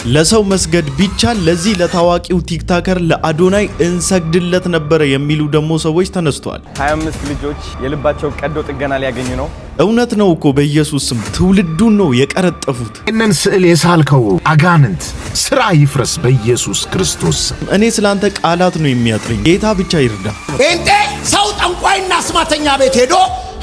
ለሰው መስገድ ቢቻል ለዚህ ለታዋቂው ቲክቶከር ለአዶናይ እንሰግድለት ነበር የሚሉ ደግሞ ሰዎች ተነስተዋል። 25 ልጆች የልባቸው ቀዶ ጥገና ሊያገኙ ነው። እውነት ነው እኮ በኢየሱስ ስም ትውልዱን ነው የቀረጠፉት። እነን ስዕል የሳልከው አጋንንት ስራ ይፍረስ በኢየሱስ ክርስቶስ ስም። እኔ ስላንተ ቃላት ነው የሚያጥረኝ። ጌታ ብቻ ይርዳ። እንዴ ሰው ጠንቋይና አስማተኛ ቤት ሄዶ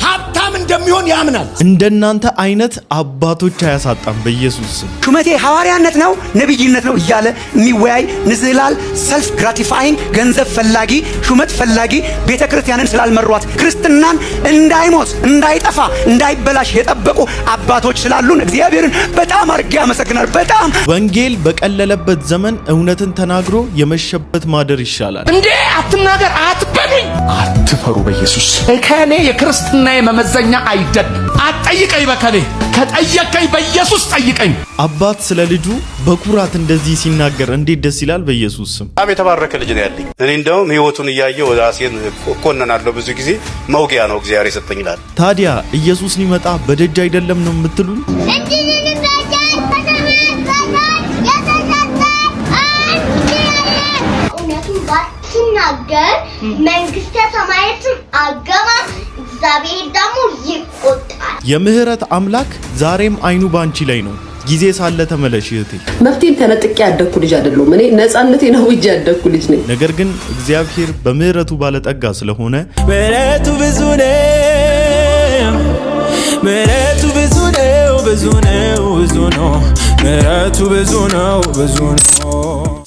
ሀብታም እንደሚሆን ያምናል። እንደናንተ አይነት አባቶች አያሳጣም በኢየሱስ ስም። ሹመቴ ሐዋርያነት ነው ነብይነት ነው እያለ የሚወያይ ንዝላል ሰልፍ ግራቲፋይንግ ገንዘብ ፈላጊ ሹመት ፈላጊ ቤተክርስቲያንን ስላልመሯት ክርስትናን እንዳይሞት እንዳይጠፋ እንዳይበላሽ የጠበቁ አባቶች ስላሉን እግዚአብሔርን በጣም አርጌ አመሰግናለሁ። በጣም ወንጌል በቀለለበት ዘመን እውነትን ተናግሮ የመሸበት ማደር ይሻላል። እንዴ አትናገር አትበሉኝ። አትፈሩ በኢየሱስ ከኔ የክርስትና መመዘኛ አይደለም። አትጠይቀኝ በከኔ ከጠየቀኝ በኢየሱስ ጠይቀኝ። አባት ስለ ልጁ በኩራት እንደዚህ ሲናገር እንዴት ደስ ይላል በኢየሱስ ስም። በጣም የተባረከ ልጅ ነው ያለኝ። እኔ እንደውም ህይወቱን እያየው ራሴን እኮነናለሁ። ብዙ ጊዜ መውጊያ ነው እግዚአብሔር የሰጠኝ ይላል። ታዲያ ኢየሱስ ሊመጣ በደጅ አይደለም ነው የምትሉኝ? ሲናገር መንግስተ ሰማያትን አገባ እግዚአብሔር ደግሞ ይቆጣል። የምህረት አምላክ ዛሬም አይኑ ባንቺ ላይ ነው። ጊዜ ሳለ ተመለሽ እህቴ። መፍትሄን ተነጥቄ ያደኩ ልጅ አይደለም። እኔ ነፃነቴን አውጄ ያደኩ ልጅ ነኝ። ነገር ግን እግዚአብሔር በምህረቱ ባለጠጋ ስለሆነ ምህረቱ ብዙ ነው፣ ምህረቱ ብዙ ነው፣ ብዙ ነው፣ ብዙ ነው፣ ምህረቱ ብዙ ነው፣ ብዙ ነው።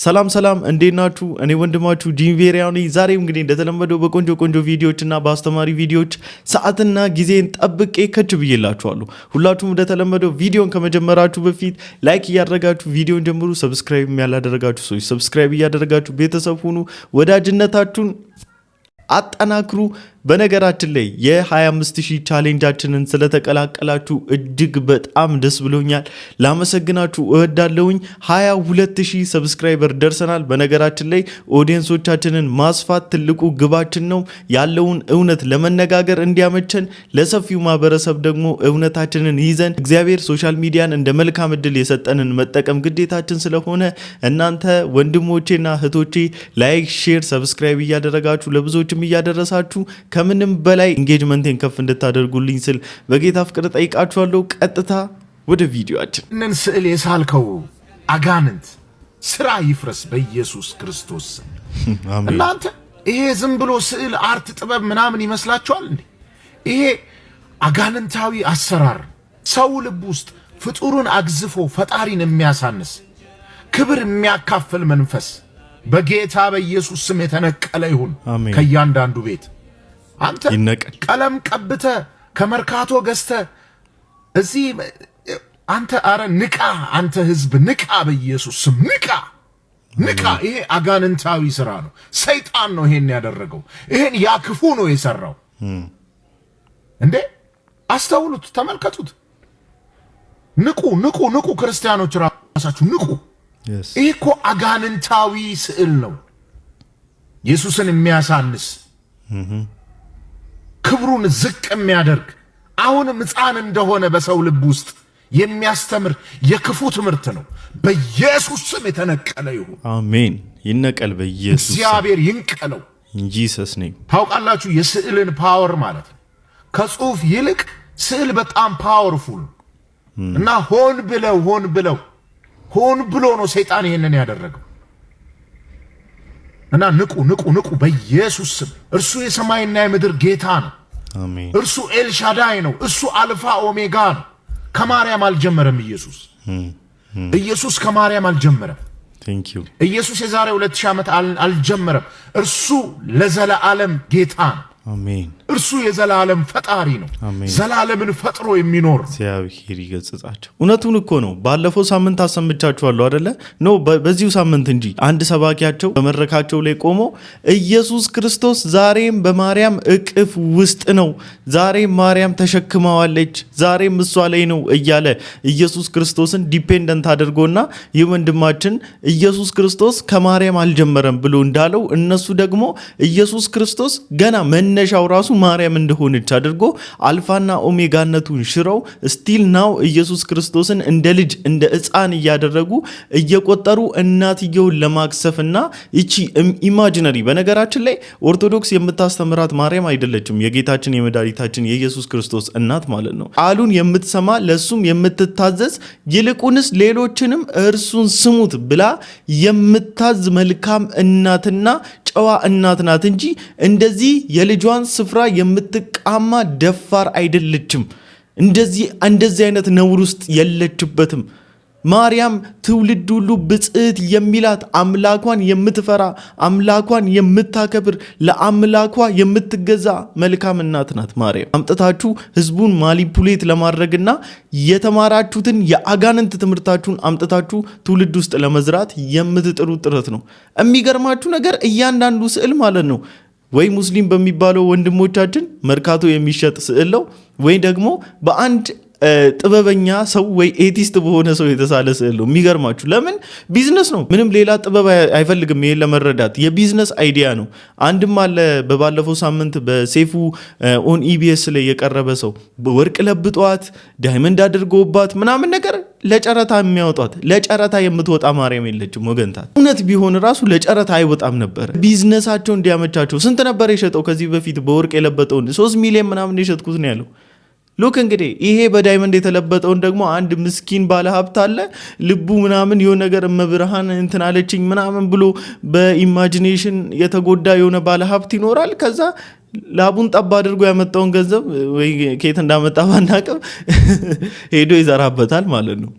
ሰላም ሰላም፣ እንዴት ናችሁ? እኔ ወንድማችሁ ጂም ቬሪያው ነኝ። ዛሬም እንግዲህ እንደተለመደው በቆንጆ ቪዲዮዎችና በአስተማሪ ቪዲዮዎች ሰዓትና ጊዜን ጠብቄ ከች ብዬላችኋለሁ። ሁላችሁም እንደተለመደው ቪዲዮን ከመጀመራችሁ በፊት ላይክ እያደረጋችሁ ቪዲዮን ጀምሩ። ሰብስክራይብ ያላደረጋችሁ ሰዎች ሰብስክራይብ እያደረጋችሁ ቤተሰብ ሁኑ። ወዳጅነታችሁን አጠናክሩ። በነገራችን ላይ የ25000 ቻሌንጃችንን ስለተቀላቀላችሁ እጅግ በጣም ደስ ብሎኛል። ላመሰግናችሁ እወዳለሁኝ። 22000 ሰብስክራይበር ደርሰናል። በነገራችን ላይ ኦዲየንሶቻችንን ማስፋት ትልቁ ግባችን ነው። ያለውን እውነት ለመነጋገር እንዲያመቸን ለሰፊው ማህበረሰብ ደግሞ እውነታችንን ይዘን እግዚአብሔር ሶሻል ሚዲያን እንደ መልካም እድል የሰጠንን መጠቀም ግዴታችን ስለሆነ እናንተ ወንድሞቼና እህቶቼ ላይክ፣ ሼር፣ ሰብስክራይብ እያደረጋችሁ ለብዙዎችም እያደረሳችሁ ከምንም በላይ ኢንጌጅመንቴን ከፍ እንድታደርጉልኝ ስል በጌታ ፍቅር ጠይቃችኋለሁ። ቀጥታ ወደ ቪዲዮአችን። እነን ስዕል የሳልከው አጋንንት ስራ ይፍረስ በኢየሱስ ክርስቶስ ስም። አሜን። እናንተ ይሄ ዝም ብሎ ስዕል አርት ጥበብ ምናምን ይመስላችኋል እንዴ? ይሄ አጋንንታዊ አሰራር ሰው ልብ ውስጥ ፍጡሩን አግዝፎ ፈጣሪን የሚያሳንስ ክብር የሚያካፍል መንፈስ በጌታ በኢየሱስ ስም የተነቀለ ይሁን ከእያንዳንዱ ቤት። አንተ ቀለም ቀብተ ከመርካቶ ገዝተ እዚህ አንተ አረ ንቃ፣ አንተ ህዝብ ንቃ፣ በኢየሱስ ስም ንቃ። ይሄ አጋንንታዊ ስራ ነው። ሰይጣን ነው ይሄን ያደረገው። ይሄን ያክፉ ነው የሰራው። እንዴ አስተውሉት፣ ተመልከቱት። ንቁ ክርስቲያኖች ራሳችሁ ንቁ። ይሄ እኮ አጋንንታዊ ስዕል ነው። ኢየሱስን የሚያሳንስ ክብሩን ዝቅ የሚያደርግ አሁንም ሕፃን እንደሆነ በሰው ልብ ውስጥ የሚያስተምር የክፉ ትምህርት ነው። በኢየሱስ ስም የተነቀለ ይሁን። አሜን። ይነቀል በኢየሱስ ስም። እግዚአብሔር ይንቀለው in Jesus name። ታውቃላችሁ የስዕልን ፓወር ማለት ነው። ከጽሁፍ ይልቅ ስዕል በጣም ፓወርፉል እና ሆን ብሎ ነው ሰይጣን ይሄንን ያደረገው። እና ንቁ በኢየሱስ ስም። እርሱ የሰማይና የምድር ጌታ ነው። አሜን። እርሱ ኤልሻዳይ ነው። እሱ አልፋ ኦሜጋ ነው። ከማርያም አልጀመረም። ኢየሱስ ከማርያም አልጀመረም። Thank you። ኢየሱስ የዛሬ 2000 ዓመት አልጀመረም። እርሱ ለዘላለም ጌታ ነው። አሜን። እርሱ የዘላለም ፈጣሪ ነው። ዘላለምን ፈጥሮ የሚኖር እግዚአብሔር ይገጽጻቸው። እውነቱን እኮ ነው። ባለፈው ሳምንት አሰምቻችኋለሁ አይደለ? በዚሁ ሳምንት እንጂ አንድ ሰባኪያቸው በመድረካቸው ላይ ቆሞ ኢየሱስ ክርስቶስ ዛሬም በማርያም እቅፍ ውስጥ ነው፣ ዛሬም ማርያም ተሸክማዋለች፣ ዛሬም እሷ ላይ ነው እያለ ኢየሱስ ክርስቶስን ዲፔንደንት አድርጎና ይህ ወንድማችን ኢየሱስ ክርስቶስ ከማርያም አልጀመረም ብሎ እንዳለው እነሱ ደግሞ ኢየሱስ ክርስቶስ ገና መነሻው ራሱ ማርያም እንደሆነች አድርጎ አልፋና ኦሜጋነቱን ሽረው ስቲል ናው ኢየሱስ ክርስቶስን እንደ ልጅ እንደ ሕፃን እያደረጉ እየቆጠሩ እናትየውን ለማክሰፍና እቺ ኢማጂነሪ በነገራችን ላይ ኦርቶዶክስ የምታስተምራት ማርያም አይደለችም የጌታችን የመድኃኒታችን የኢየሱስ ክርስቶስ እናት ማለት ነው ቃሉን የምትሰማ ለሱም የምትታዘዝ ይልቁንስ ሌሎችንም እርሱን ስሙት ብላ የምታዝ መልካም እናትና ጨዋ እናት ናት እንጂ እንደዚህ የልጇን ስፍራ የምትቃማ ደፋር አይደለችም እንደዚህ አይነት ነውር ውስጥ የለችበትም ማርያም ትውልድ ሁሉ ብጽዕት የሚላት አምላኳን የምትፈራ አምላኳን የምታከብር ለአምላኳ የምትገዛ መልካም እናት ናት ማርያም አምጥታችሁ ህዝቡን ማኒፑሌት ለማድረግና የተማራችሁትን የአጋንንት ትምህርታችሁን አምጥታችሁ ትውልድ ውስጥ ለመዝራት የምትጥሩ ጥረት ነው የሚገርማችሁ ነገር እያንዳንዱ ስዕል ማለት ነው ወይ ሙስሊም በሚባለው ወንድሞቻችን መርካቶ የሚሸጥ ስዕል ነው ወይ ደግሞ በአንድ ጥበበኛ ሰው ወይ ኤቲስት በሆነ ሰው የተሳለ ስዕል ነው የሚገርማችሁ ለምን ቢዝነስ ነው ምንም ሌላ ጥበብ አይፈልግም ይሄን ለመረዳት የቢዝነስ አይዲያ ነው አንድም አለ በባለፈው ሳምንት በሴፉ ኦን ኢቢኤስ ላይ የቀረበ ሰው ወርቅ ለብጧት ዳይመንድ አድርጎባት ምናምን ነገር ለጨረታ የሚያወጣት ለጨረታ የምትወጣ ማርያም የለችም ወገንታት እውነት ቢሆን ራሱ ለጨረታ አይወጣም ነበር ቢዝነሳቸው እንዲያመቻቸው ስንት ነበር የሸጠው ከዚህ በፊት በወርቅ የለበጠውን 3 ሚሊዮን ምናምን የሸጥኩት ነው ያለው ሉክ እንግዲህ ይሄ በዳይመንድ የተለበጠውን ደግሞ አንድ ምስኪን ባለ ሀብት አለ ልቡ ምናምን የሆነ ነገር መብርሃን እንትን አለችኝ ምናምን ብሎ በኢማጂኔሽን የተጎዳ የሆነ ባለ ሀብት ይኖራል ከዛ ላቡን ጠባ አድርጎ ያመጣውን ገንዘብ ወይ ከየት እንዳመጣ ባናቀም ሄዶ ይዘራበታል ማለት ነው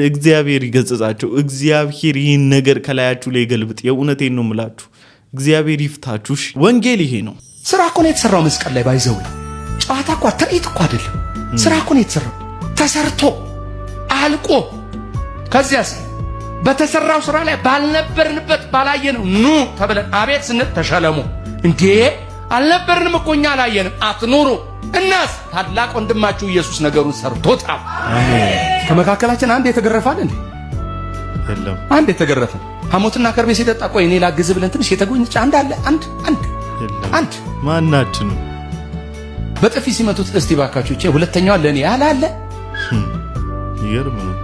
እግዚአብሔር ይገጽጻቸው እግዚአብሔር ይህን ነገር ከላያችሁ ላይ ገልብጥ የእውነቴን ነው የምላችሁ እግዚአብሔር ይፍታችሁ ወንጌል ይሄ ነው ስራ እኮ ነው የተሰራው መስቀል ላይ ባይዘው ጨዋታ እኮ ትርኢት እኮ አይደለም ስራ እኮ ነው የተሰራው ተሰርቶ አልቆ ከዚያስ በተሰራው ስራ ላይ ባልነበርንበት ባላየነው ኑ ተብለን አቤት ስንት ተሸለሙ እንዴ አልነበርንም እኮ እኛ አላየንም አትኑሩ እናስ ታላቅ ወንድማችሁ ኢየሱስ ነገሩን ሰርቶታል አሜን ከመካከላችን አንድ የተገረፋል እንዴ የለም አንድ የተገረፈ ሐሞትና ከርቤ ሲጠጣ ቆይ እኔ ላግዝ ብለን ትንሽ የተጎኝጭ አንድ አለ አንድ ማናችን ነው በጥፊ ሲመቱት እስቲ ባካችሁ እቺ ሁለተኛው ለኔ ያላለ ይገርም ነው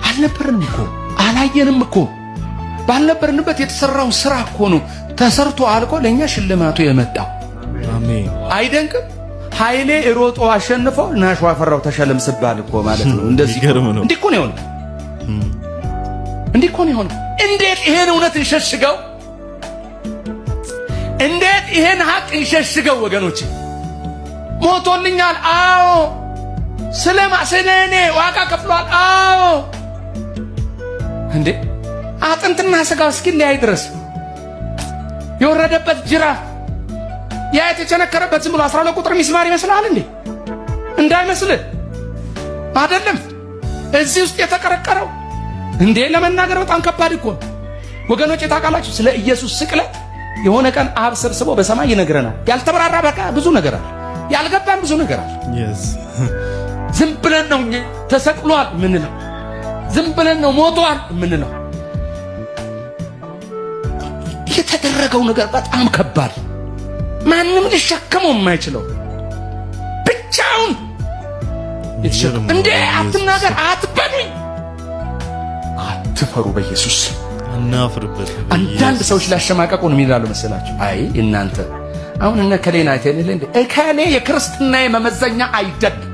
አልነበርንም እኮ አላየንም እኮ ባልነበርንበት የተሰራው ስራ እኮ ነው ተሰርቶ አልቆ ለኛ ሽልማቱ የመጣው አሜን አይደንቅም ኃይሌ ሮጦ አሸንፎ ናሽዋ ፈራው ተሸለም ስባል እኮ ማለት ነው እንደዚህ ይገርም ነው እንዲኮ ነው የሆነው እንዲኮ ነው የሆነው እንዴት ይሄን እውነት እንሸሽገው እንዴት ይሄን ሀቅ እንሸሽገው ወገኖች ሞቶልኛል አዎ ስለኔ ዋጋ ከፍሏል አዎ እንዴ አጥንትና ስጋው እስኪለያይ ድረስ የወረደበት ጅራፍ ያ የተቸነከረበት ዝም ብሎ 12 ቁጥር ሚስማር ይመስላል እንዴ እንዳይመስል አይደለም እዚህ ውስጥ የተቀረቀረው እንዴ ለመናገር በጣም ከባድ እኮ ወገኖች ታውቃላችሁ ስለ ኢየሱስ ስቅለት የሆነ ቀን አብ ሰብስቦ በሰማይ ይነግረናል ያልተበራራ በቃ ብዙ ነገር አለ ያልገባን ብዙ ነገር አለ yes ዝም ብለን ነው ተሰቅሏል ምንለው ዝም ብለን ነው ሞቷል ምንለው የተደረገው ነገር በጣም ከባድ ማንንም ሊሸከመው የማይችለው ብቻውን የተሸከመ እንዴ አትናገር አትበሉኝ አትፈሩ በኢየሱስ እናፍርበት አንዳንድ ሰዎች ላሸማቀቁ ነው የሚላሉ መሰላችሁ አይ እናንተ አሁን እነ ከሌና አይተልል እንዴ ከሌ የክርስትና መመዘኛ አይደለም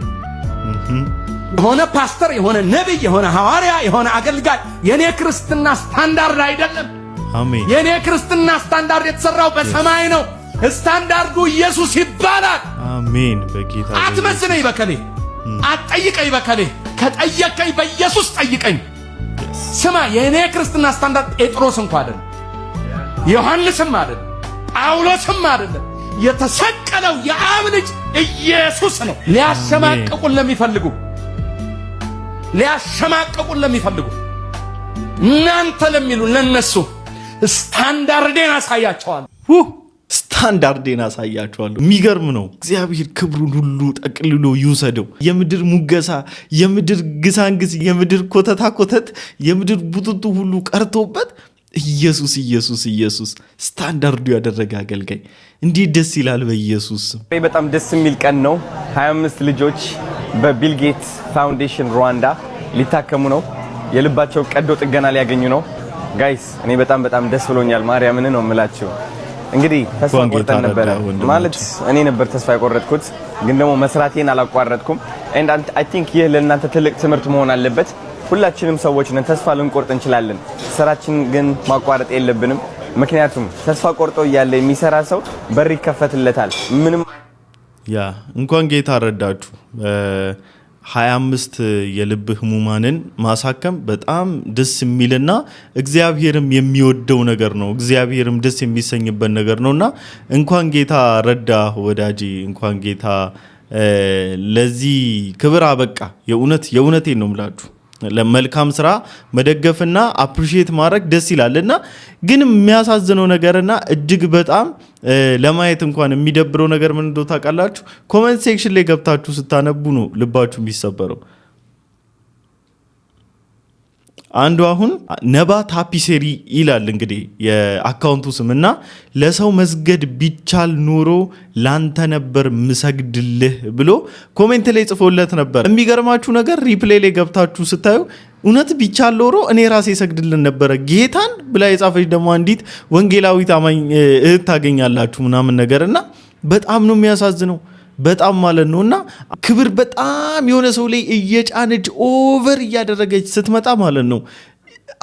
የሆነ ፓስተር የሆነ ነብይ የሆነ ሐዋርያ የሆነ አገልጋይ የኔ ክርስትና ስታንዳርድ አይደለም አሜን የኔ ክርስትና ስታንዳርድ የተሰራው በሰማይ ነው ስታንዳርዱ ኢየሱስ ይባላል አሜን በጌታ አትመዝነኝ በከሌ አትጠይቀኝ በከሌ ከጠየቀኝ በኢየሱስ ጠይቀኝ ስማ የኔ ክርስትና ስታንዳርድ ጴጥሮስ እንኳን አይደለም ዮሐንስም አይደለም ጳውሎስም አይደለም የተሰቀለው የአብ ልጅ ኢየሱስ ነው ሊያሸማቅቁን ለሚፈልጉ እናንተ ለሚሉ ለነሱ ስታንዳርዴን አሳያቸዋለሁ ስታንዳርዴን አሳያቸዋለሁ የሚገርም ነው እግዚአብሔር ክብሩን ሁሉ ጠቅልሎ ይውሰደው የምድር ሙገሳ የምድር ግሳንግስ የምድር ኮተታ የምድር ቡጥጡ ሁሉ ቀርቶበት ኢየሱስ ኢየሱስ ኢየሱስ ስታንዳርዱ ያደረገ አገልጋይ እንዴት ደስ ይላል በኢየሱስ በጣም ደስ የሚል ቀን ነው 25 ልጆች በቢል ጌትስ ፋውንዴሽን ሩዋንዳ ሊታከሙ ነው የልባቸው ቀዶ ጥገና ሊያገኙ ነው ጋይስ እኔ በጣም ደስ ብሎኛል ማርያምን ነው የምላችሁ እንግዲህ ተስፋ ቆርጠን ነበር ማለት እኔ ነበር ተስፋ ያቆረጥኩት ግን ደግሞ መስራቴን አላቋረጥኩም and I think ይሄ ለእናንተ ትልቅ ትምህርት መሆን አለበት ሁላችንም ሰዎች ነን ተስፋ ልንቆርጥ እንችላለን ስራችን ግን ማቋረጥ የለብንም ምክንያቱም ተስፋ ቆርጦ ያለ የሚሰራ ሰው በር ይከፈትለታል ምንም ያ እንኳን ጌታ ረዳችሁ 25 የልብ ህሙማንን ማሳከም በጣም ደስ የሚልና እግዚአብሔርም የሚወደው ነገር ነው እግዚአብሔርም ደስ የሚሰኝበት ነገር ነውና እንኳን ጌታ ረዳ ወዳጂ እንኳን ጌታ ለዚህ ክብር አበቃ የእውነቴን ነው ምላችሁ ለመልካም ስራ መደገፍና አፕሪሺየት ማድረግ ደስ ይላልና ግን የሚያሳዝነው ነገርና እጅግ በጣም ለማየት እንኳን የሚደብረው ነገር ምን እንደው ታውቃላችሁ ኮሜንት ሴክሽን ላይ ገብታችሁ ስታነቡ ነው ልባችሁ የሚሰበረው አንዱ አሁን ነባ ታፒሴሪ ይላል እንግዲህ የአካውንቱ ስምና ለሰው መስገድ ቢቻል ኑሮ ላንተ ነበር ምሰግድልህ ብሎ ኮሜንት ላይ ጽፎለት ነበር የሚገርማችሁ ነገር ሪፕሌይ ላይ ገብታችሁ ስታዩ እውነት ቢቻል ኖሮ እኔ ራሴ ሰግድልን ነበር ጌታን ብላ የጻፈች ደግሞ አንዲት ወንጌላዊት አማኝ እህት ታገኛላችሁ ምናምን ነገርና በጣም ነው የሚያሳዝነው በጣም ማለት ነውና ክብር በጣም የሆነ ሰው ላይ እየጫነች ኦቨር እያደረገች ስትመጣ ማለት ነው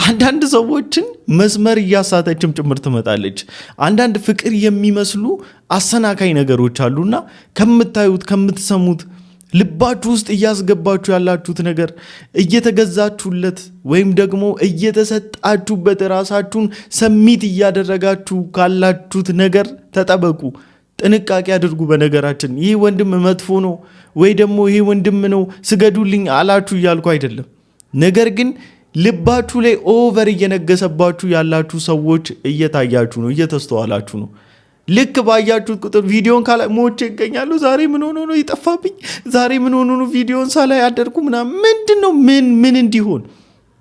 አንዳንድ ሰዎችን መስመር እያሳተችም ጭምር ትመጣለች አንዳንድ ፍቅር የሚመስሉ አሰናካይ ነገሮች አሉና ከምታዩት ከምትሰሙት ልባችሁ ውስጥ እያስገባችሁ ያላችሁት ነገር እየተገዛችሁለት ወይም ደግሞ እየተሰጣችሁበት ራሳችሁን ሰሚት እያደረጋችሁ ካላችሁት ነገር ተጠበቁ ጥንቃቄ አድርጉ በነገራችን ይሄ ወንድም መጥፎ ነው ወይ ደግሞ ይሄ ወንድም ነው ስገዱልኝ አላችሁ እያልኩ አይደለም ነገር ግን ልባችሁ ላይ ኦቨር እየነገሰባችሁ ያላችሁ ሰዎች እየታያችሁ ነው እየተስተዋላችሁ ነው ልክ ባያችሁት ቁጥር ቪዲዮን ካላ ሞቼ ይገኛሉ ዛሬ ምን ሆኖ ነው ይጠፋብኝ ዛሬ ምን ሆኖ ነው ቪዲዮን ሳላይ አደርኩምና ምንድነው ምን እንዲሆን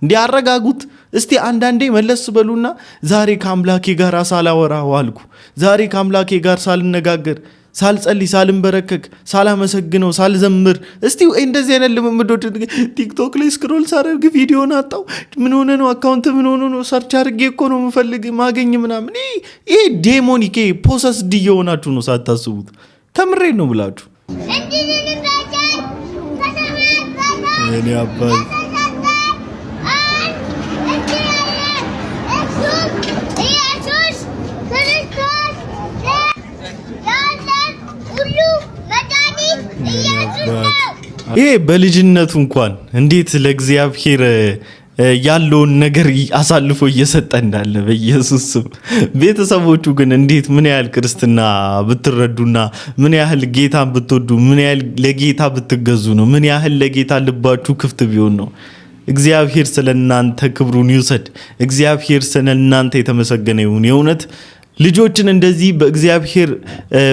እንዲያረጋጉት እስቲ አንዳንዴ መለስ በሉና ዛሬ ከአምላኬ ጋር ሳላወራ ዋልኩ ዛሬ ከአምላኬ ጋር ሳልነጋገር ሳልጸልይ ሳልንበረከክ ሳላመሰግነው ሳልዘምር እስቲ እንደዚህ አይነት ልምምዶች ቲክቶክ ላይ ስክሮል ሳደርግ ቪዲዮን አጣው ምን ሆነ ነው አካውንት ምን ሆነ ነው ሰርች አድርጌ እኮ ነው የምፈልግ ማገኝ ምናምን ይሄ ዴሞኒክ ፖሰስ ዲዮናችሁ ነው ሳታስቡት ተምሬ ነው ብላችሁ እኔ አባል ይሄ በልጅነቱ እንኳን እንዴት ለእግዚአብሔር ያለውን ነገር አሳልፎ እየሰጠ እንዳለ በኢየሱስ ስም ቤተሰቦቹ ግን እንዴት ምን ያህል ክርስትና ብትረዱና ምን ያህል ጌታን ብትወዱ ምን ያህል ለጌታ ብትገዙ ነው ምን ያህል ለጌታ ልባችሁ ክፍት ቢሆን ነው እግዚአብሔር ስለናንተ ክብሩን ይውሰድ እግዚአብሔር ስለናንተ የተመሰገነ ይሁን የእውነት ልጆችን እንደዚህ በእግዚአብሔር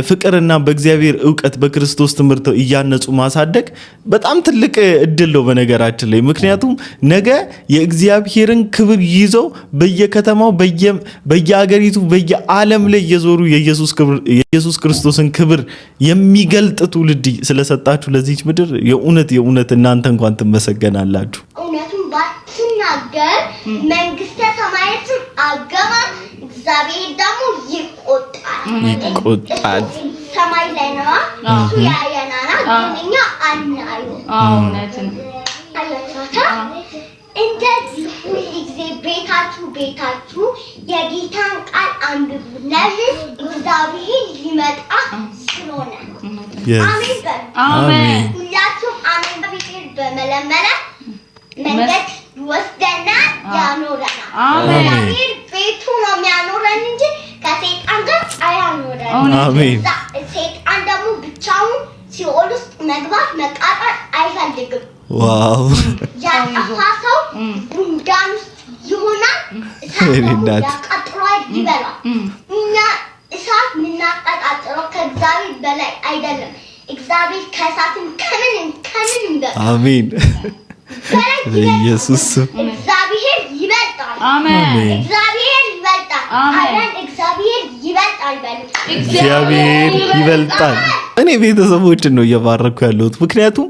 ፍቅርና በእግዚአብሔር ዕውቀት በክርስቶስ ትምህርት እያነጹ ማሳደግ በጣም ትልቅ እድል ነው በነገራችን ላይ ምክንያቱም ነገ የእግዚአብሔርን ክብር ይዘው በየከተማው በየአገሪቱ በየዓለም ላይ እየዞሩ የኢየሱስ ክርስቶስን ክብር የሚገልጥ ትውልድ ስለሰጣችሁ ለዚህች ምድር የእውነት እናንተ እንኳን ትመሰገናላችሁ እውነቱን ባትናገር መንግስተ ሰማያትን አገባ እግዚአብሔር ደግሞ ይቆጣል ሰማይ ላይ ነው እሱ ያየናና እኛ አናዩ እውነትን እንደዚህ ሁልጊዜ ቤታችሁ የጌታን ቃል አንብቡ ለምን እግዚአብሔር ሊመጣ ስለሆነ አሜን ሁላችሁም አሜን በፊት በመለመነ መንገድ ወስደና ያኖረናል እግዚአብሔር ቤቱ ነው የሚያኖረን እንጂ ከሰይጣን ጋር አያኖረን አሜን ሰይጣን ደግሞ ብቻውን ሲኦል ውስጥ መግባት መቃጠል አይፈልግም ዋው ያጠፋ ሰው ጉንዳን ውስጥ ይሆናል እሳት ያቃጥሏል ይበላል እኛ እሳት ምናቀጣጥለው ከእግዚአብሔር በላይ አይደለም እግዚአብሔር ከእሳትም ከምንም ይበላል አሜን ኢየሱስ እግዚአብሔር ይበልጣል አሜን እግዚአብሔር አሜን። እግዚአብሔር ይበልጣል በሉ። እግዚአብሔር ይበልጣል። እኔ ቤተሰቦችን ነው እየባረኩ ያለሁት ምክንያቱም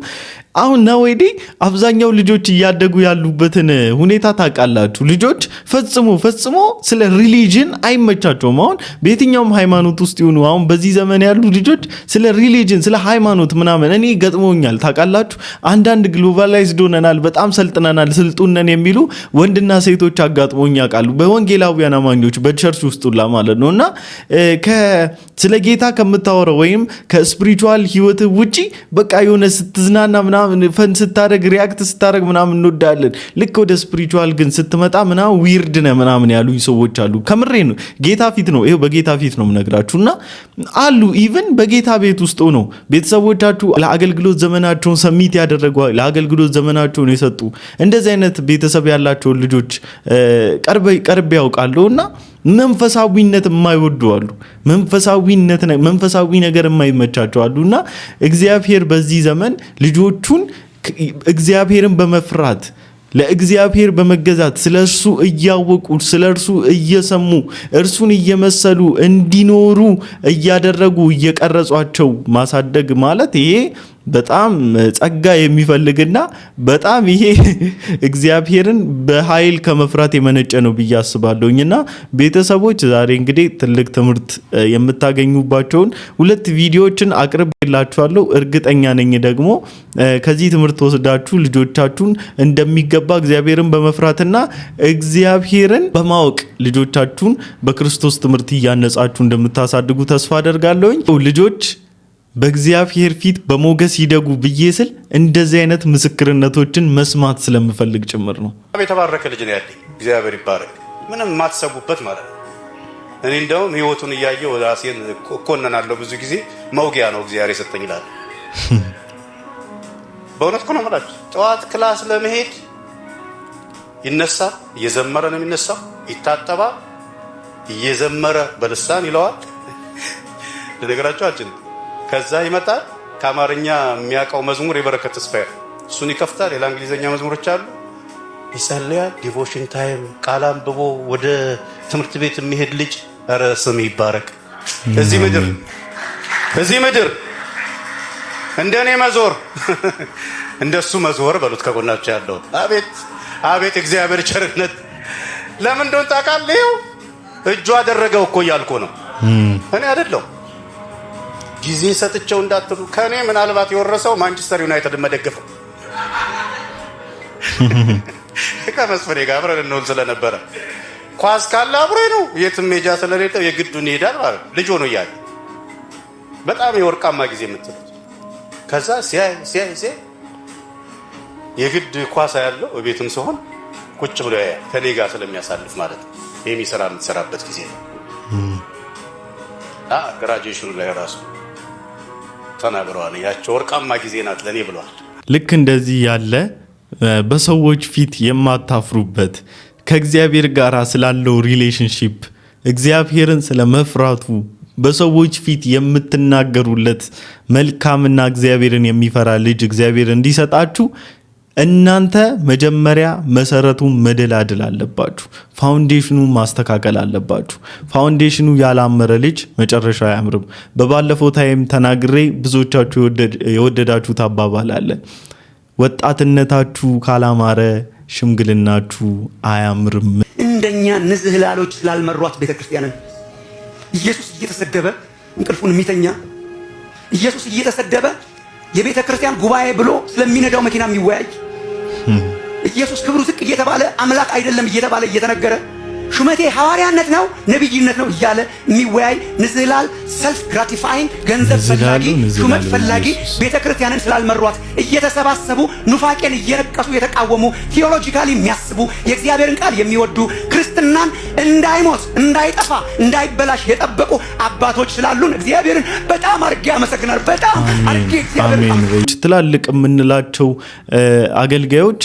አሁን ነው ወይዲ አብዛኛው ልጆች እያደጉ ያሉበትን ሁኔታ ታውቃላችሁ ልጆች ፈጽሞ ስለ ሪሊጅን አይመቻቸውም አሁን በየትኛውም ሃይማኖት ውስጥ ይሁኑ አሁን በዚህ ዘመን ያሉ ልጆች ስለ ሪሊጅን ስለ ሃይማኖት ምናምን እኔ ገጥሞኛል ታውቃላችሁ አንዳንድ ግሎባላይዝድ ሆነናል በጣም ሰልጥነናል ስልጡነን የሚሉ ወንድና ሴቶች አጋጥሞኛ ቃሉ በወንጌላውያን አማኞች በቸርች ውስጥ ሁላ ማለት ነውና ስለ ጌታ ከምታወራው ወይም ከስፒሪቹዋል ህይወት ውጪ በቃ የሆነ ስትዝናና ፈን ስታረግ ሪአክት ስታረግ ምናምን እንወዳለን ልክ ወደ ስፒሪቹዋል ግን ስትመጣ ምናምን ዊርድ ነው ምናምን ያሉኝ ሰዎች አሉ ከምሬ ነው ጌታ ፊት ነው ይሄው በጌታ ፊት ነው ምነግራችሁና አሉ ኢቭን በጌታ ቤት ውስጥ ነው ቤተሰቦቻችሁ ለአገልግሎት ዘመናቸውን ሰሚት ያደረጉ ለአገልግሎት ዘመናቸውን የሰጡ እንደዚህ አይነት ቤተሰብ ያላቸው ልጆች ቀርብ ያውቃሉና መንፈሳዊነት የማይወዱ አሉ መንፈሳዊ ነገር የማይመቻቸው አሉና እግዚአብሔር በዚህ ዘመን ልጆቹን እግዚአብሔርን በመፍራት ለእግዚአብሔር በመገዛት ስለርሱ እያወቁ ስለርሱ እየሰሙ እርሱን እየመሰሉ እንዲኖሩ እያደረጉ እየቀረጿቸው ማሳደግ ማለት ይሄ በጣም ጸጋ የሚፈልግና በጣም ይሄ እግዚአብሔርን በኃይል ከመፍራት የመነጨ ነው ብያስባለሁኝና ቤተሰቦች ዛሬ እንግዲህ ትልቅ ትምህርት የምታገኙባቸውን ሁለት ቪዲዮዎችን አቅርቤላችኋለሁ እርግጠኛ ነኝ ደግሞ ከዚህ ትምህርት ወስዳችሁ ልጆቻችሁን እንደሚገባ እግዚአብሔርን በመፍራትና እግዚአብሔርን በማወቅ ልጆቻችሁን በክርስቶስ ትምህርት እያነጻችሁ እንደምታሳድጉ ተስፋ አደርጋለሁኝ ልጆች በእግዚአብሔር ፊት በሞገስ ይደጉ ብዬስል እንደዚህ አይነት ምስክርነቶችን መስማት ስለምፈልግ ጭምር ነው የተባረከ ልጅ ነው ያለኝ እግዚአብሔር ይባረክ ምንም ማትሰቡበት ማለት ነው እኔ እንደውም ህይወቱን ያያየው ራሴን ኮነናለሁ ብዙ ጊዜ መውጊያ ነው እግዚአብሔር የሰጠኝ ይላል በእውነት ነው ማለት ጠዋት ክላስ ለመሄድ ይነሳ እየዘመረ ነው የሚነሳው ይታጠባ እየዘመረ በልሳን ይለዋል ለነገራችሁ አጭን ከዛ ይመጣል ከአማርኛ የሚያቀው መዝሙር የበረከት ተስፋዬ እሱን ይከፍታል ሌላ እንግሊዘኛ መዝሙሮች አሉ ይጸልያል ዲቮሽን ታይም ቃል አንብቦ ወደ ትምህርት ቤት የሚሄድ ልጅ ኧረ ስም ይባረክ እዚህ ምድር እንደኔ መዞር እንደሱ መዞር በሉት ከጎናቸው ያለው አቤት እግዚአብሔር ቸርነት ለምን እንደሆነ ታውቃለህ እጁ አደረገው እኮ ያልኩ ነው እኔ አይደለም ጊዜ ሰጥቸው እንዳትሉ ከኔ ምናልባት የወረሰው ማንቸስተር ዩናይትድ መደገፈው ከመስፈሬ ጋር አብረን ነው ስለነበረ ኳስ ካለ አብሬ ነው የትም ሜጃ ስለሌለው የግዱን ይሄዳል ማለት ልጅ ሆኖ ያለ በጣም የወርቃማ ጊዜ የምትሉት ከዛ ሲያይ የግድ ኳስ ያለው ቤትም ሲሆን ቁጭ ብሎ ያያል ከኔ ጋር ስለሚያሳልፍ ማለት ነው የምትሰራበት ጊዜ ነው ግራጁዌሽኑ ላይ ራሱ ተናግረዋል ያቸው ወርቃማ ጊዜ ናት ለኔ ብለዋል ልክ እንደዚህ ያለ በሰዎች ፊት የማታፍሩበት ከእግዚአብሔር ጋር ስላለው ሪሌሽንሺፕ እግዚአብሔርን ስለመፍራቱ በሰዎች ፊት የምትናገሩለት መልካምና እግዚአብሔርን የሚፈራ ልጅ እግዚአብሔር እንዲሰጣችሁ እናንተ መጀመሪያ መሰረቱን መደላደል አለባችሁ ፋውንዴሽኑ ማስተካከል አለባችሁ ፋውንዴሽኑ ያላመረ ልጅ መጨረሻው አያምርም በባለፈው ታይም ተናግሬ ብዙዎቻችሁ የወደዳችሁት አባባል አለ ወጣትነታችሁ ካላማረ ሽምግልናችሁ አያምርም እንደኛ ንዝህላሎች ስላልመሯት ቤተክርስቲያንን ኢየሱስ እየተሰደበ እንቅልፉን የሚተኛ ኢየሱስ እየተሰደበ የቤተክርስቲያን ጉባኤ ብሎ ስለሚነዳው መኪና የሚወያይ ኢየሱስ ክብሩ ዝቅ እየተባለ አምላክ አይደለም እየተባለ እየተነገረ ሹመቴ ሐዋርያነት ነው ነብይነት ነው እያለ የሚወያይ ንዝህላል ሰልፍ ግራቲፋይንግ ገንዘብ ፈላጊ ሹመት ፈላጊ ቤተክርስቲያንን ስላልመሯት እየተሰባሰቡ ኑፋቄን እየነቀሱ የተቃወሙ ቴዎሎጂካሊ የሚያስቡ የእግዚአብሔርን ቃል የሚወዱ ክርስትናን እንዳይሞት እንዳይጠፋ እንዳይበላሽ የጠበቁ አባቶች ስላሉን እግዚአብሔርን በጣም አርጌ አመሰግናለሁ በጣም አርጌ እግዚአብሔርን ትላልቅ የምንላቸው አገልጋዮች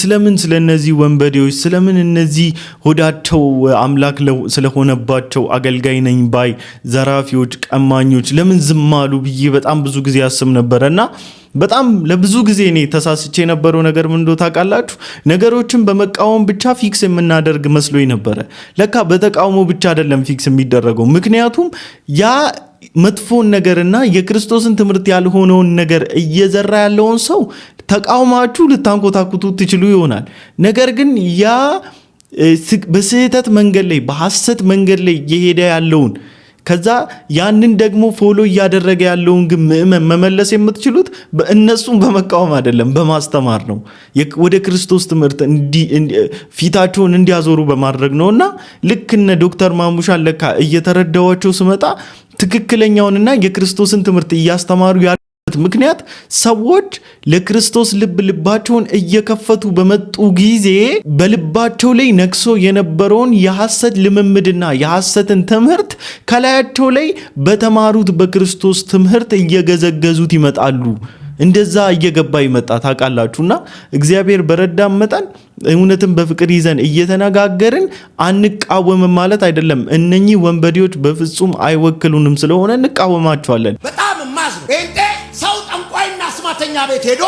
ስለምን ስለነዚህ ወንበዴዎች ስለምን እነዚህ ሆዳቸው አምላክ ስለሆነባቸው አገልጋይ ነኝ ባይ ዘራፊዎች ቀማኞች ለምን ዝም አሉ ብዬ በጣም ብዙ ጊዜ ያስብ ነበርና በጣም ለብዙ ጊዜ እኔ ተሳስቼ የነበረው ነገር ምን እንደሆነ ታውቃላችሁ? ነገሮችን በመቃወም ብቻ ፊክስ የምናደርግ መስሎኝ ነበረ። ለካ በተቃውሞ ብቻ አይደለም ፊክስ የሚደረገው። ምክንያቱም ያ መጥፎን ነገርና የክርስቶስን ትምህርት ያልሆነውን ነገር እየዘራ ያለውን ሰው ተቃውማችሁ ልታንኮታኩቱ ትችሉ ይሆናል። ነገር ግን ያ በስህተት መንገድ ላይ በሐሰት መንገድ ላይ እየሄደ ያለውን ከዛ ያንን ደግሞ ፎሎ እያደረገ ያለውን ግን ምእመን መመለስ የምትችሉት በእነሱም በመቃወም አይደለም፣ በማስተማር ነው። ወደ ክርስቶስ ትምህርት ፊታቸውን እንዲያዞሩ በማድረግ ነውና ልክ እነ ዶክተር ማሙሻን ለካ እየተረዳዋቸው ስመጣ ትክክለኛውንና የክርስቶስን ትምህርት እያስተማሩ ያሉት ምክንያት ሰዎች ለክርስቶስ ልባቸውን እየከፈቱ በመጡ ጊዜ በልባቸው ላይ ነክሶ የነበረውን የሐሰት ልምምድና የሐሰትን ትምህርት ከላያቸው ላይ በተማሩት በክርስቶስ ትምህርት እየገዘገዙት ይመጣሉ። እንደዛ እየገባ ይመጣ ታውቃላችሁና እግዚአብሔር በረዳም መጠን እውነትን በፍቅር ይዘን እየተነጋገርን አንቃወምም ማለት አይደለም። እነኚህ ወንበዴዎች በፍጹም አይወክሉንም ስለሆነ እንቃወማቸዋለን። በጣም ማዝነው ጴንጤ ሰው ጠንቋይና አስማተኛ ቤት ሄዶ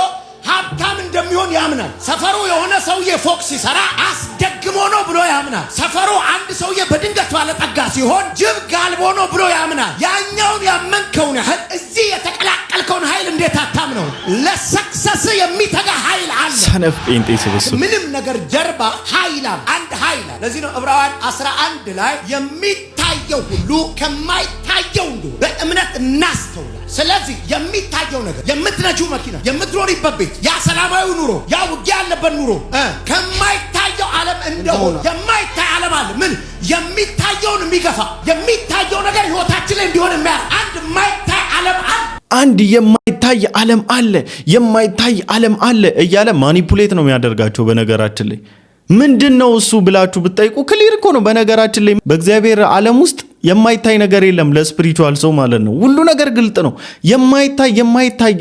ሀብታም እንደሚሆን ያምናል። ሰፈሩ የሆነ ሰውዬ ፎቅ ሲሰራ አስደግሞ ነው ብሎ ያምናል። ሰፈሩ አንድ ሰውዬ በድንገት ባለጠጋ ሲሆን ጅብ ጋልቦ ነው ብሎ ያምናል። ያኛውን ያመንከውን ያህል እዚህ የተቀላቀልከውን ኃይል እንዴት አታምነው? ለሰክሰስ የሚተጋ ኃይል አለ። ሰነፍ ጴንጤ ስብስብ ምንም ነገር ጀርባ ኃይል አለ፣ አንድ ኃይል አለ። ለዚህ ነው ዕብራውያን 11 ላይ የሚታየው ሁሉ ከማይታየው እንደሆነ በእምነት እናስተውላለን። ስለዚህ የሚታየው ነገር የምትነጂው መኪና፣ የምትኖሪበት ቤት፣ ያ ሰላማዊ ኑሮ፣ ያ ውጊያ ያለበት ኑሮ ከማይታየው ዓለም እንደሆነ የማይታይ ዓለም አለ። ምን የሚታየውን የሚገፋ የሚታየው ነገር ህይወታችን ላይ እንዲሆን የሚያደርግ አንድ የማይታይ ዓለም አለ። አንድ የማይታይ ዓለም አለ፣ የማይታይ ዓለም አለ እያለ ማኒፑሌት ነው የሚያደርጋቸው። በነገራችን ላይ ምንድነው እሱ ብላችሁ ብትጠይቁ ክሊር እኮ ነው። በነገራችን ላይ በእግዚአብሔር ዓለም ውስጥ የማይታይ ነገር የለም ለስፒሪቹዋል ሰው ማለት ነው። ሁሉ ነገር ግልጥ ነው። የማይታይ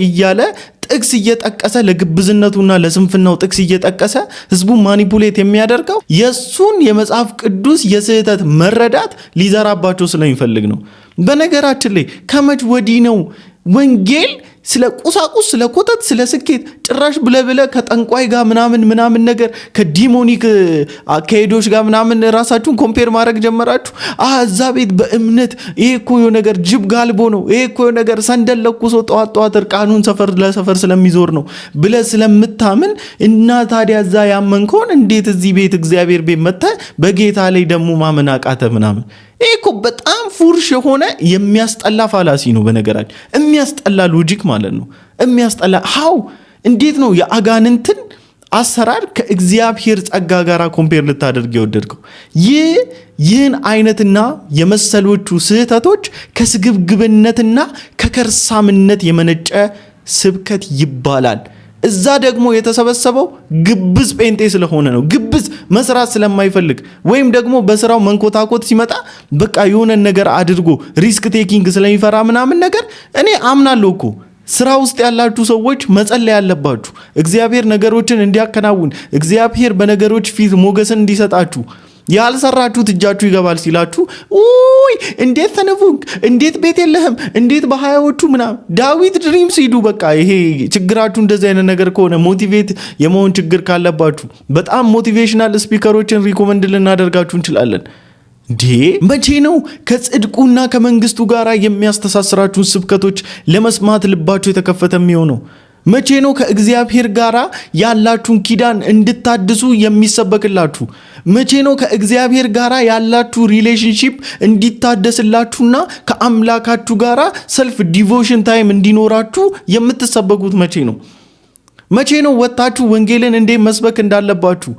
እያለ ጥቅስ እየጠቀሰ ለግብዝነቱና ለስንፍናው ጥቅስ እየጠቀሰ ህዝቡን ማኒፑሌት የሚያደርገው የሱን የመጽሐፍ ቅዱስ የስህተት መረዳት ሊዘራባቸው ስለሚፈልግ ነው። በነገራችን ላይ ከመች ወዲህ ነው ወንጌል ስለ ቁሳቁስ፣ ስለ ኮተት፣ ስለ ስኬት ጭራሽ ብለብለ ከጠንቋይ ጋር ምናምን ነገር ከዲሞኒክ አካሄዶች ጋር ምናምን ራሳችሁን ኮምፔር ማድረግ ጀመራችሁ? እዛ ቤት በእምነት ይሄ እኮ የሆነ ነገር ጅብ ጋልቦ ነው፣ ይሄ እኮ የሆነ ነገር ሰንደል ለኩሶ ጠዋት እርቃኑን ሰፈር ለሰፈር ስለሚዞር ነው ብለ ስለምታምን እና ታዲያ እዛ ያመንከውን እንዴት እዚህ ቤት እግዚአብሔር ቤት መጥተህ በጌታ ላይ ደግሞ ማመን አቃተ ምናምን? ይሄ እኮ በጣም ፉርሽ የሆነ የሚያስጠላ ፋላሲ ነው። በነገራችን የሚያስጠላ ሎጂክ ማለት ነው። የሚያስጠላ እንዴት ነው የአጋንንትን አሰራር ከእግዚአብሔር ጸጋ ጋር ኮምፔር ልታደርግ የወደድከው? ይህን አይነትና የመሰሎቹ ስህተቶች ከስግብግብነትና ከከርሳምነት የመነጨ ስብከት ይባላል። እዛ ደግሞ የተሰበሰበው ግብዝ ጴንጤ ስለሆነ ነው። ግብዝ መስራት ስለማይፈልግ ወይም ደግሞ በስራው መንኮታኮት ሲመጣ በቃ የሆነ ነገር አድርጎ ሪስክ ቴኪንግ ስለሚፈራ ምናምን ነገር እኔ አምናለሁ እኮ ስራ ውስጥ ያላችሁ ሰዎች መጸለይ ያለባችሁ እግዚአብሔር ነገሮችን እንዲያከናውን፣ እግዚአብሔር በነገሮች ፊት ሞገስን እንዲሰጣችሁ። ያልሰራችሁት እጃችሁ ይገባል ሲላችሁ እንዴት ተነፉክ፣ እንዴት ቤት የለህም፣ እንዴት በሃያዎቹ ምናምን ዳዊት ድሪምስ ሂዱ። በቃ ይሄ ችግራችሁ እንደዚህ አይነት ነገር ከሆነ ሞቲቬት የመሆን ችግር ካለባችሁ በጣም ሞቲቬሽናል ስፒከሮችን ሪኮመንድ ልናደርጋችሁ እንችላለን። መቼ ነው ከጽድቁና ከመንግስቱ ጋር የሚያስተሳስራችሁን ስብከቶች ለመስማት ልባችሁ የተከፈተ የሚሆነው? መቼ ነው ከእግዚአብሔር ጋር ያላችሁን ኪዳን እንድታድሱ የሚሰበክላችሁ? መቼ ነው ከእግዚአብሔር ጋር ያላችሁ ሪሌሽንሺፕ እንዲታደስላችሁና ከአምላካችሁ ጋር ሰልፍ ዲቮሽን ታይም እንዲኖራችሁ የምትሰበኩት? መቼ ነው ወጣችሁ ወንጌልን እንዴት መስበክ እንዳለባችሁ፣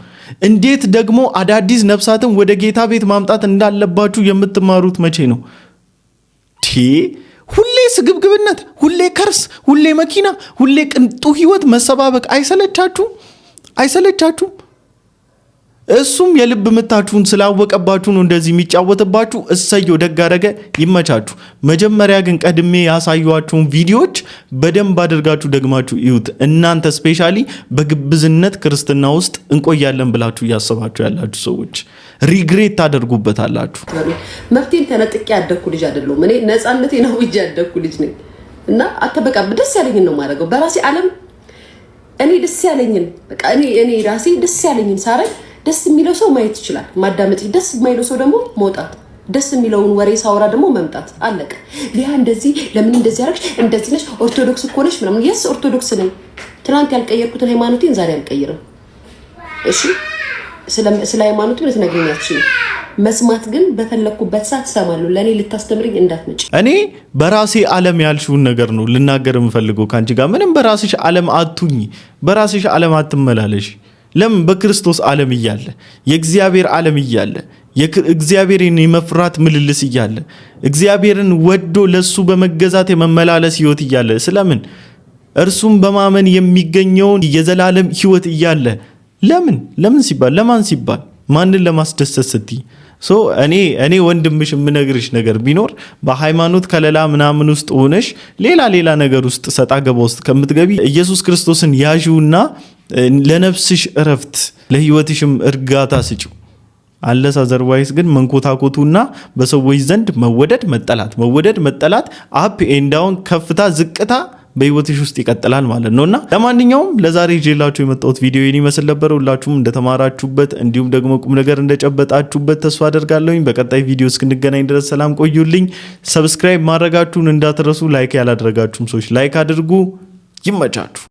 እንዴት ደግሞ አዳዲስ ነፍሳትን ወደ ጌታ ቤት ማምጣት እንዳለባችሁ የምትማሩት? መቼ ነው? ሁሌ ስግብግብነት፣ ሁሌ ከርስ፣ ሁሌ መኪና፣ ሁሌ ቅንጡ ህይወት መሰባበቅ አይሰለቻችሁም? እሱም የልብ ምታችሁን ስላወቀባችሁ ነው እንደዚህ የሚጫወትባችሁ። እሰየው፣ ደግ አደረገ፣ ይመቻችሁ። መጀመሪያ ግን ቀድሜ ያሳዩዋችሁን ቪዲዮዎች በደንብ አድርጋችሁ ደግማችሁ እዩት። እናንተ ስፔሻሊ በግብዝነት ክርስትና ውስጥ እንቆያለን ብላችሁ እያሰባችሁ ያላችሁ ሰዎች ሪግሬት ታደርጉበታላችሁ። መብቴን ተነጥቄ ያደኩ ልጅ አይደለሁም። እኔ ነፃነቴን አውጄ ያደኩ ልጅ ነኝ። እና አተበቃ ደስ ያለኝን ነው ማድረገው በራሴ ዓለም እኔ ደስ ያለኝን በቃ እኔ ራሴ ደስ ያለኝን ሳረግ ደስ የሚለው ሰው ማየት ይችላል ማዳመጥ ደስ የማይለው ሰው ደግሞ መውጣት ደስ የሚለውን ወሬ ሳውራ ደግሞ መምጣት አለቀ ሊያ እንደዚህ ለምን እንደዚህ ያረክሽ እንደዚህ ነሽ ኦርቶዶክስ እኮ ነሽ ምናምን yes ኦርቶዶክስ ነኝ ትናንት ያልቀየርኩትን ሃይማኖቴን ዛሬ አልቀይርም እሺ ስለ ሃይማኖቱ ልትነግሪኛችሁ መስማት ግን በፈለኩበት ሰዓት ሰማሉ ለኔ ልታስተምሪኝ እንዳትመጪ እኔ በራሴ ዓለም ያልሽውን ነገር ነው ልናገር የምፈልገው ካንቺ ጋር ምንም በራስሽ ዓለም አትሁኚ በራስሽ ዓለም አትመላለሽ ለምን በክርስቶስ ዓለም ይያለ የእግዚአብሔር ዓለም ይያለ የእግዚአብሔርን የመፍራት ምልልስ ይያለ እግዚአብሔርን ወዶ ለሱ በመገዛት የመመላለስ ህይወት ይያለ ስለምን እርሱም በማመን የሚገኘው የዘላለም ህይወት ይያለ ለምን ሲባል ለማን ሲባል ማንን ለማስደሰት ስትይ ሶ እኔ ወንድምሽ የምነግርሽ ነገር ቢኖር በሃይማኖት ከለላ ምናምን ውስጥ ሆነሽ ሌላ ነገር ውስጥ ሰጣ ገባ ውስጥ ከምትገቢ ኢየሱስ ክርስቶስን ያዢውና ለነፍስሽ እረፍት ለህይወትሽም እርጋታ ስጪው አለሳ ዘርዋይስ ግን መንኮታኮቱና በሰዎች ዘንድ መወደድ መጠላት አፕ ኤንድ ዳውን ከፍታ ዝቅታ በህይወትሽ ውስጥ ይቀጥላል ማለት ነውና ለማንኛውም ለዛሬ ጄላችሁ የመጣሁት ቪዲዮ ይሄን ይመስል ነበር ሁላችሁም እንደተማራችሁበት እንዲሁም ደግሞ ቁም ነገር እንደጨበጣችሁበት ተስፋ አደርጋለሁኝ በቀጣይ ቪዲዮ እስክንገናኝ ድረስ ሰላም ቆዩልኝ ሰብስክራይብ ማድረጋችሁን እንዳትረሱ ላይክ ያላደረጋችሁም ሰዎች ላይክ አድርጉ ይመቻችሁ